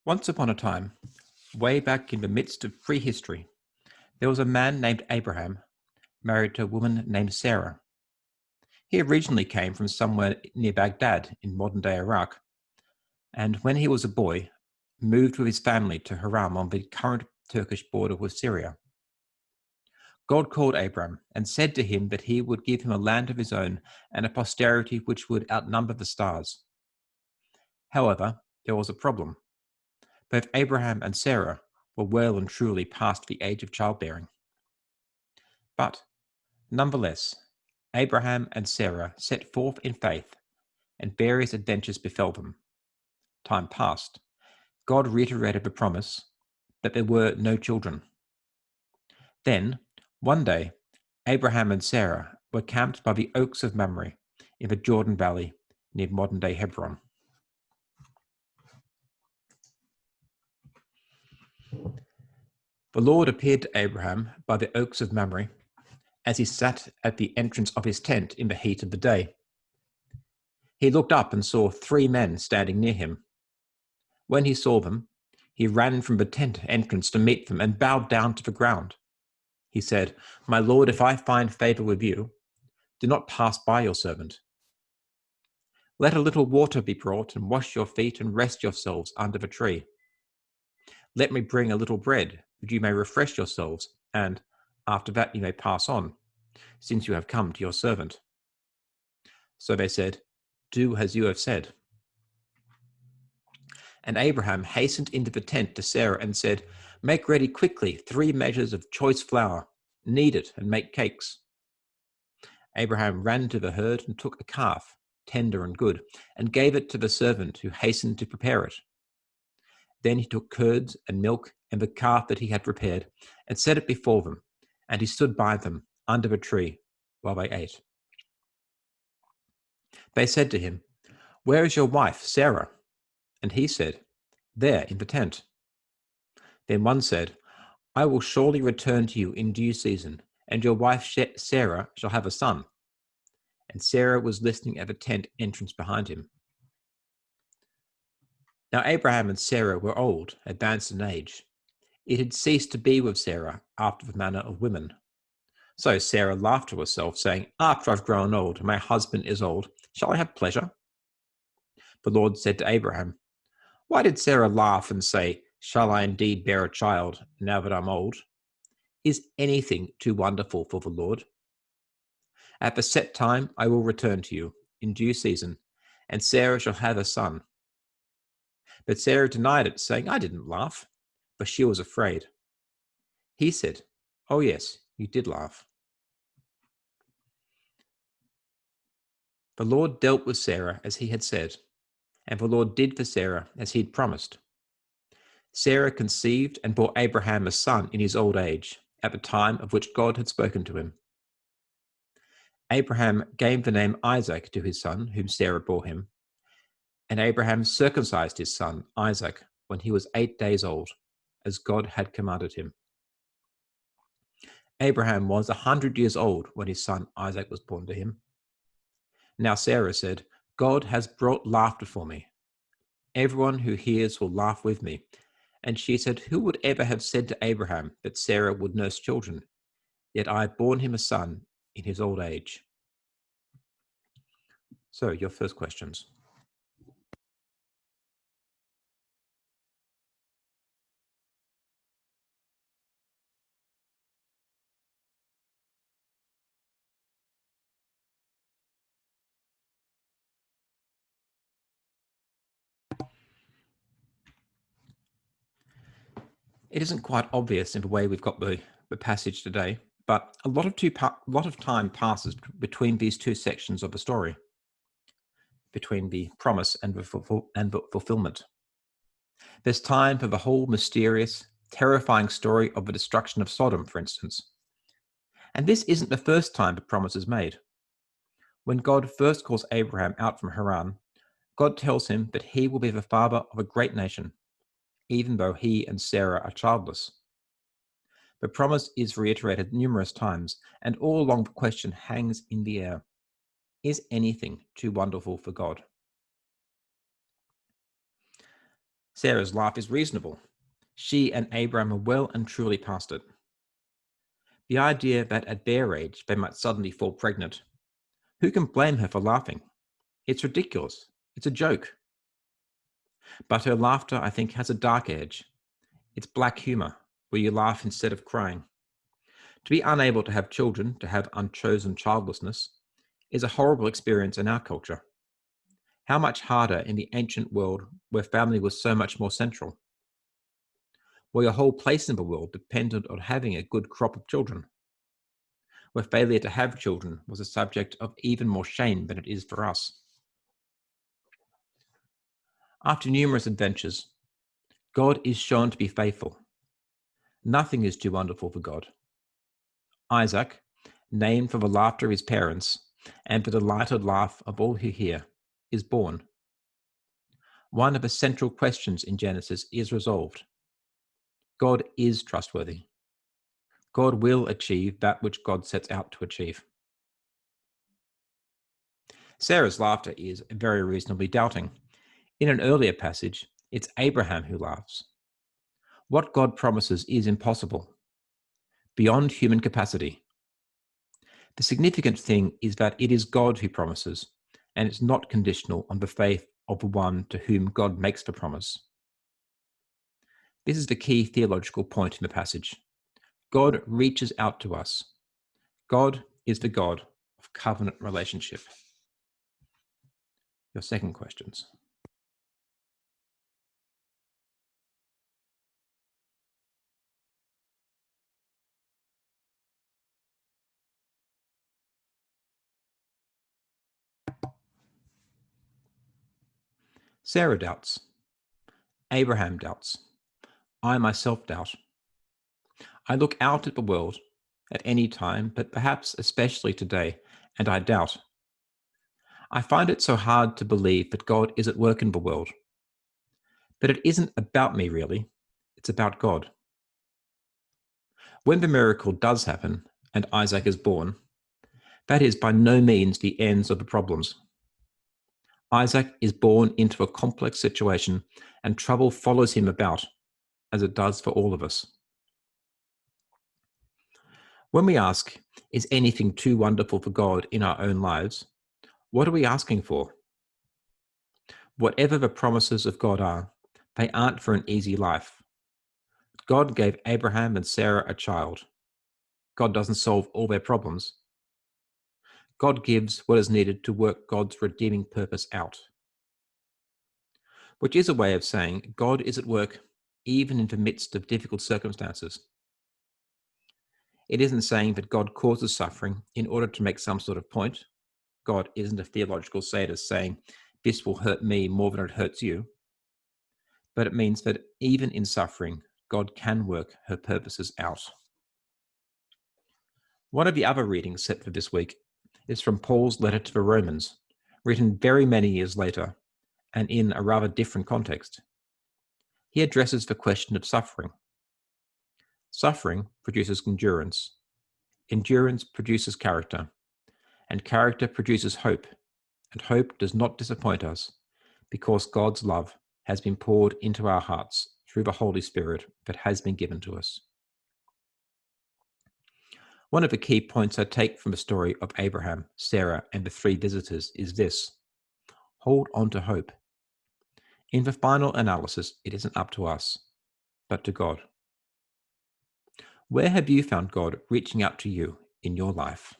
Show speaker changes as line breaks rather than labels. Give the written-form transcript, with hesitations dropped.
Once upon a time, way back in the midst of prehistory, there was a man named Abraham, married to a woman named Sarah. He originally came from somewhere near Baghdad in modern-day Iraq, and when he was a boy, moved with his family to Haram on the current Turkish border with Syria. God called Abraham and said to him that he would give him a land of his own and a posterity which would outnumber the stars. However, there was a problem. Both Abraham and Sarah were well and truly past the age of childbearing. But, nonetheless, Abraham and Sarah set forth in faith, and various adventures befell them. Time passed. God reiterated the promise, but there were no children. Then, one day, Abraham and Sarah were camped by the oaks of Mamre in the Jordan Valley near modern-day Hebron. The Lord appeared to Abraham by the oaks of Mamre as he sat at the entrance of his tent in the heat of the day. He looked up and saw 3 men standing near him. When he saw them, he ran from the tent entrance to meet them and bowed down to the ground. He said, "My Lord, if I find favor with you, do not pass by your servant. Let a little water be brought and wash your feet and rest yourselves under the tree. Let me bring a little bread, that you may refresh yourselves, and after that you may pass on, since you have come to your servant." So they said, "Do as you have said." And Abraham hastened into the tent to Sarah and said, "Make ready quickly 3 measures of choice flour, knead it and make cakes." Abraham ran to the herd and took a calf, tender and good, and gave it to the servant who hastened to prepare it. Then he took curds and milk and the calf that he had prepared and set it before them, and he stood by them under the tree while they ate. They said to him, "Where is your wife, Sarah?" And he said, "There, in the tent." Then one said, "I will surely return to you in due season, and your wife Sarah shall have a son." And Sarah was listening at the tent entrance behind him. Now Abraham and Sarah were old, advanced in age. It had ceased to be with Sarah after the manner of women. So Sarah laughed to herself, saying, "After I've grown old, and my husband is old, shall I have pleasure?" The Lord said to Abraham, "Why did Sarah laugh and say, 'Shall I indeed bear a child now that I'm old?' Is anything too wonderful for the Lord? At the set time I will return to you in due season, and Sarah shall have a son." But Sarah denied it, saying, "I didn't laugh," for she was afraid. He said, "Oh yes, you did laugh." The Lord dealt with Sarah as he had said, and the Lord did for Sarah as he had promised. Sarah conceived and bore Abraham a son in his old age, at the time of which God had spoken to him. Abraham gave the name Isaac to his son, whom Sarah bore him. And Abraham circumcised his son, Isaac, when he was 8 days old, as God had commanded him. Abraham was 100 years old when his son Isaac was born to him. Now Sarah said, "God has brought laughter for me. Everyone who hears will laugh with me." And she said, "Who would ever have said to Abraham that Sarah would nurse children? Yet I have borne him a son in his old age." So, your first questions. It isn't quite obvious in the way we've got the passage today, but a lot of time passes between these 2 sections of the story, between the promise and the fulfillment. There's time for the whole mysterious, terrifying story of the destruction of Sodom, for instance. And this isn't the first time the promise is made. When God first calls Abraham out from Haran, God tells him that he will be the father of a great nation, even though he and Sarah are childless. The promise is reiterated numerous times, and all along the question hangs in the air. Is anything too wonderful for God? Sarah's life is reasonable. She and Abraham are well and truly past it. The idea that at their age they might suddenly fall pregnant, who can blame her for laughing? It's ridiculous. It's a joke. But her laughter, I think, has a dark edge. It's black humor, where you laugh instead of crying. To be unable to have children, to have unchosen childlessness, is a horrible experience in our culture. How much harder in the ancient world where family was so much more central, where your whole place in the world depended on having a good crop of children, where failure to have children was a subject of even more shame than it is for us. After numerous adventures, God is shown to be faithful. Nothing is too wonderful for God. Isaac, named for the laughter of his parents and the delighted laugh of all who hear, is born. One of the central questions in Genesis is resolved. God is trustworthy. God will achieve that which God sets out to achieve. Sarah's laughter is very reasonably doubting. In an earlier passage, it's Abraham who laughs. What God promises is impossible, beyond human capacity. The significant thing is that it is God who promises, and it's not conditional on the faith of the one to whom God makes the promise. This is the key theological point in the passage. God reaches out to us. God is the God of covenant relationship. Your second questions. Sarah doubts. Abraham doubts. I myself doubt. I look out at the world at any time, but perhaps especially today, and I doubt. I find it so hard to believe that God is at work in the world. But it isn't about me, really. It's about God. When the miracle does happen, and Isaac is born, that is by no means the ends of the problems. Isaac is born into a complex situation, and trouble follows him about, as it does for all of us. When we ask, is anything too wonderful for God in our own lives? What are we asking for? Whatever the promises of God are, they aren't for an easy life. God gave Abraham and Sarah a child. God doesn't solve all their problems. God gives what is needed to work God's redeeming purpose out. Which is a way of saying God is at work even in the midst of difficult circumstances. It isn't saying that God causes suffering in order to make some sort of point. God isn't a theological sadist saying, this will hurt me more than it hurts you. But it means that even in suffering, God can work her purposes out. One of the other readings set for this week is from Paul's letter to the Romans, written very many years later, and in a rather different context. He addresses the question of suffering. Suffering produces endurance. Endurance produces character. And character produces hope. And hope does not disappoint us, because God's love has been poured into our hearts through the Holy Spirit that has been given to us. One of the key points I take from the story of Abraham, Sarah, and the three visitors is this: hold on to hope. In the final analysis, it isn't up to us, but to God. Where have you found God reaching out to you in your life?